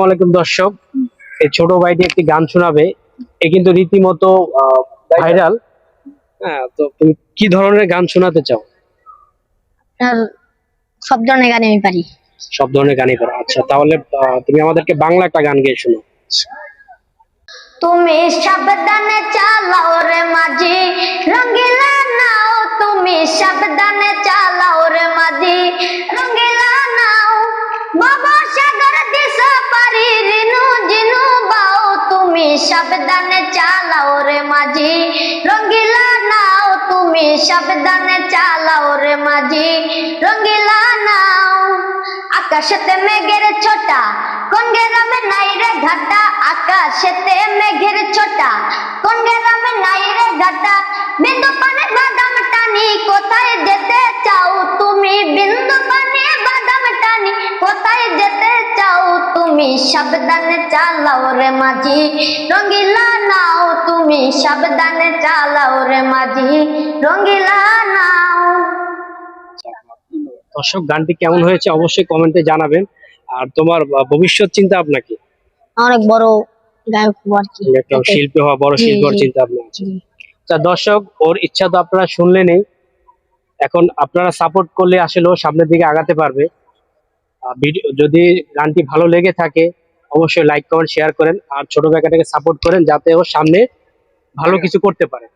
আলাইকুম দর্শক, এই ছোট ভাইটি একটি গান শোনাবে। এ কিন্তু রীতিমতো ভাইরাল। হ্যাঁ, তো তুমি কি ধরনের গান শোনাতে চাও? আর সব ধরনের গান আমি পারি। সব ধরনের গানই করো। আচ্ছা, তাহলে তুমি আমাদেরকে বাংলা একটা গান গেয়ে শোনো। তুমি সাবধানে চালাও রে মাঝি, রঙ্গিলা নাও। তুমি সাবধানে চালাও রে মাঝি, রঙ্গিলা নাও। বাবা সাগর দিশা পারি রিনু জিনু বাও। তুমি সাবধানে চালাও রে মাঝি, রঙ্গিলা নাও। তুমি সাবধানে চালাও রে মাঝি, রঙ্গিলা নাও। আকাশেতে মেঘের ছোটা, কোন গ্রামে নাই রে ঘাটা। আকাশেতে মেঘের ছোটা, কোন গ্রামে নাই রে ঘাটা। বিন্দু পানে বাদাম টানি, কোথায় যেতে চাও তুমি? বিন্দু পানে বাদাম টানি, কোথায় যেতে চাও তুমি? সাবধানে চালাও রে মাঝি, রঙ্গিলা নাও। তুমি সাবধানে চালাও রে মাঝি, রঙ্গিলা নাও। দর্শক, গানটি কেমন হয়েছে অবশ্যই কমেন্টে জানাবেন। আর তোমার ভবিষ্যৎ চিন্তা ভাবনা কি? অনেক বড় গায়ক হবো আর কি। একটা শিল্পী হওয়া, বড় জি, শিল্পীর জি। চিন্তা ভাবনা আছে। তা দর্শক, ওর ইচ্ছা তো আপনারা শুনলেনই। এখন আপনারা সাপোর্ট করলে আসলে ও সামনের দিকে আগাতে পারবে। ভিডিও যদি গানটি ভালো লেগে থাকে অবশ্যই লাইক কমেন্ট শেয়ার করেন, আর ছোট ভাইটাকে সাপোর্ট করেন যাতে ও সামনে ভালো কিছু করতে পারে।